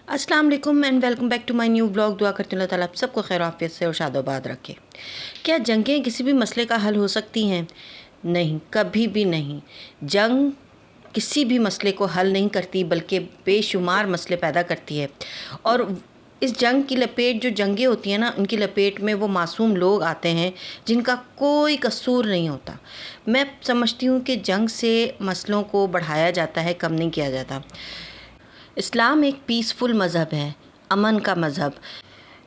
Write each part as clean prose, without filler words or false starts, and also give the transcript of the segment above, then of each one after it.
अस्सलाम वालेकुम and welcome back to my new blog. दुआ करती हूँ अल्लाह ताला आप सबको खैर आफियत से और शादोबाद रखे। क्या जंगें किसी भी मसले का हल हो सकती हैं? नहीं, कभी भी नहीं। जंग किसी भी मसले को हल नहीं करती बल्कि बेशुमार मसले पैदा करती है। और इस जंग की लपेट, जो जंगें होती हैं ना, उनकी लपेट में वो मासूम लोग आते हैं जिनका कोई कसूर नहीं होता। मैं समझती हूँ कि जंग से मसलों को बढ़ाया जाता है, कम नहीं किया जाता। इस्लाम एक पीसफुल मज़हब है, अमन का मज़हब।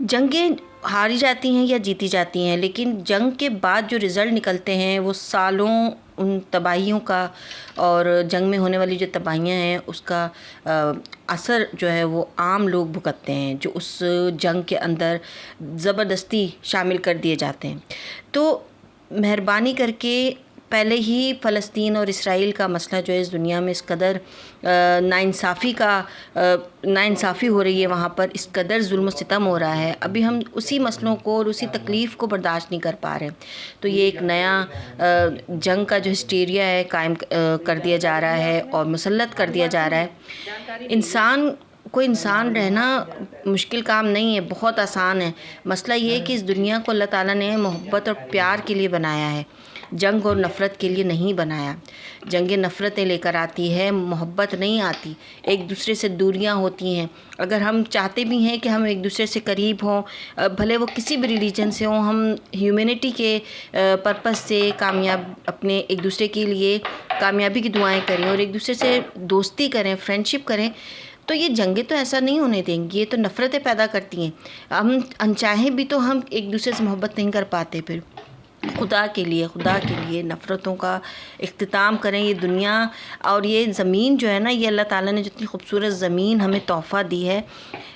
जंगें हारी जाती हैं या जीती जाती हैं, लेकिन जंग के बाद जो रिज़ल्ट निकलते हैं वो सालों उन तबाहियों का, और जंग में होने वाली जो तबाहियाँ हैं उसका असर जो है वो आम लोग भुगतते हैं, जो उस जंग के अंदर ज़बरदस्ती शामिल कर दिए जाते हैं। तो मेहरबानी करके पहले ही फ़लस्तीन और इसराइल का मसला जो है इस दुनिया में इस कदर नाइंसाफ़ी हो रही है, वहाँ पर इस कदर जुल्म सितम हो रहा है, अभी हम उसी मसलों को और उसी तकलीफ़ को बर्दाश्त नहीं कर पा रहे। तो ये एक नया जंग का जो हिस्टीरिया है कायम कर दिया जा रहा है और मुसल्लत कर दिया जा रहा है। कोई इंसान रहना मुश्किल काम नहीं है, बहुत आसान है। मसला ये है कि इस दुनिया को अल्लाह ताला ने मोहब्बत और प्यार के लिए बनाया है, जंग और नफ़रत के लिए नहीं बनाया। जंगें नफ़रतें लेकर आती है, मोहब्बत नहीं आती, एक दूसरे से दूरियां होती हैं। अगर हम चाहते भी हैं कि हम एक दूसरे से करीब हों, भले वो किसी भी रिलीजन से हों, हम ह्यूमैनिटी के पर्पस से कामयाब, अपने एक दूसरे के लिए कामयाबी की दुआएं करें और एक दूसरे से दोस्ती करें, फ्रेंडशिप करें, तो ये जंगें तो ऐसा नहीं होने देंगी। ये तो नफ़रतें पैदा करती हैं। हम अनचाहे भी तो हम एक दूसरे से मोहब्बत नहीं कर पाते। फिर खुदा के लिए नफ़रतों का इख्तिताम करें। ये दुनिया और ये ज़मीन जो है ना, ये अल्लाह ताला ने जितनी खूबसूरत ज़मीन हमें तोहफ़ा दी है,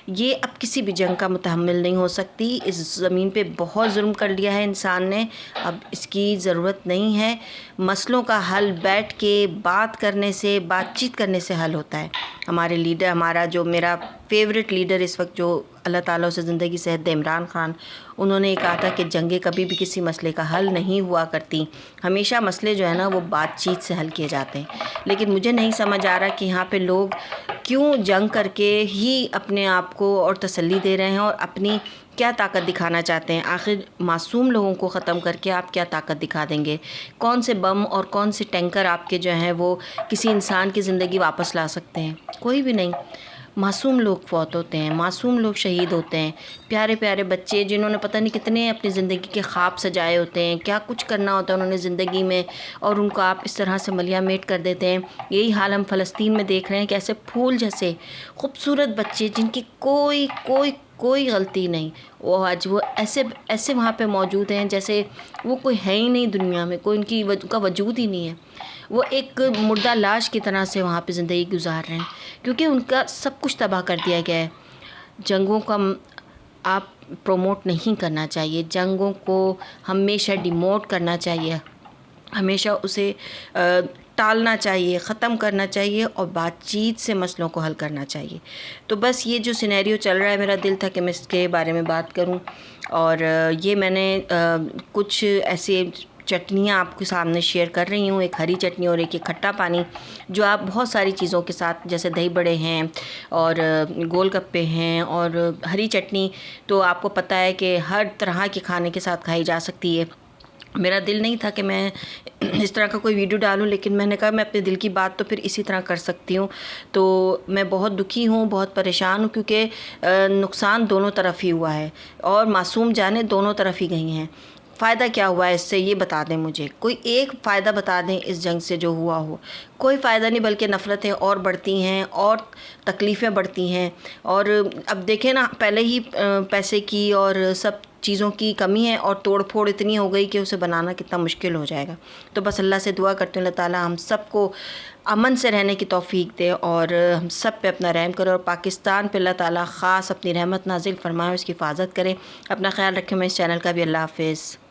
ये अब किसी भी जंग का मुतहम्मिल नहीं हो सकती। इस ज़मीन पे बहुत जुल्म कर लिया है इंसान ने, अब इसकी ज़रूरत नहीं है। मसलों का हल बैठ के बात करने से, बातचीत करने से हल होता है। हमारे लीडर, हमारा जो मेरा फेवरेट लीडर इस वक्त जो अल्लाह ताला उसे ज़िंदगी से हद, इमरान ख़ान, उन्होंने कहा था कि जंगें कभी भी किसी मसले का हल नहीं हुआ करती, हमेशा मसले जो है ना वो बातचीत से हल किए जाते हैं। लेकिन मुझे नहीं समझ आ रहा कि यहाँ पे लोग क्यों जंग करके ही अपने आप को और तसल्ली दे रहे हैं और अपनी क्या ताकत दिखाना चाहते हैं। आखिर मासूम लोगों को ख़त्म करके आप क्या ताकत दिखा देंगे? कौन से बम और कौन से टैंकर आपके जो हैं वो किसी इंसान की ज़िंदगी वापस ला सकते हैं? कोई भी नहीं। मासूम लोग फौत होते हैं, मासूम लोग शहीद होते हैं, प्यारे प्यारे बच्चे जिन्होंने पता नहीं कितने अपनी ज़िंदगी के ख्वाब सजाए होते हैं, क्या कुछ करना होता है उन्होंने ज़िंदगी में, और उनको आप इस तरह से मलियामेट कर देते हैं। यही हाल हम फ़लस्तीन में देख रहे हैं कि ऐसे फूल जैसे खूबसूरत बच्चे जिनकी कोई कोई कोई गलती नहीं, वो आज वो ऐसे वहाँ पे मौजूद हैं जैसे वो कोई है ही नहीं दुनिया में, कोई उनका वजूद ही नहीं है। वो एक मुर्दा लाश की तरह से वहाँ पे ज़िंदगी गुजार रहे हैं, क्योंकि उनका सब कुछ तबाह कर दिया गया है। जंगों का आप प्रमोट नहीं करना चाहिए, जंगों को हमेशा डिमोट करना चाहिए, हमेशा उसे टालना चाहिए, ख़त्म करना चाहिए और बातचीत से मसलों को हल करना चाहिए। तो बस ये जो सिनेरियो चल रहा है, मेरा दिल था कि मैं इसके बारे में बात करूं, और ये मैंने कुछ ऐसे चटनियाँ आपके सामने शेयर कर रही हूँ, एक हरी चटनी और एक खट्टा पानी, जो आप बहुत सारी चीज़ों के साथ, जैसे दही बड़े हैं और गोलगप्पे हैं, और हरी चटनी तो आपको पता है कि हर तरह के खाने के साथ खाई जा सकती है। मेरा दिल नहीं था कि मैं इस तरह का कोई वीडियो डालूं, लेकिन मैंने कहा मैं अपने दिल की बात तो फिर इसी तरह कर सकती हूँ। तो मैं बहुत दुखी हूँ, बहुत परेशान हूँ, क्योंकि नुकसान दोनों तरफ ही हुआ है और मासूम जानें दोनों तरफ ही गई हैं। फ़ायदा क्या हुआ है इससे, ये बता दें मुझे, कोई एक फ़ायदा बता दें इस जंग से जो हुआ हो। कोई फ़ायदा नहीं, बल्कि नफ़रतें और बढ़ती हैं और तकलीफ़ें बढ़ती हैं। और अब देखें ना, पहले ही पैसे की और सब चीज़ों की कमी है और तोड़ फोड़ इतनी हो गई कि उसे बनाना कितना मुश्किल हो जाएगा। तो बस अल्लाह से दुआ करते हैं अल्लाह ताला हम सबको अमन से रहने की तौफीक दे और हम सब पे अपना रहम करे, और पाकिस्तान पे अल्लाह ताला ख़ास अपनी रहमत नाजिल फरमाए, उसकी हिफाजत करें। अपना ख्याल रखें। मैं इस चैनल का भी। अल्लाह हाफ़िज़।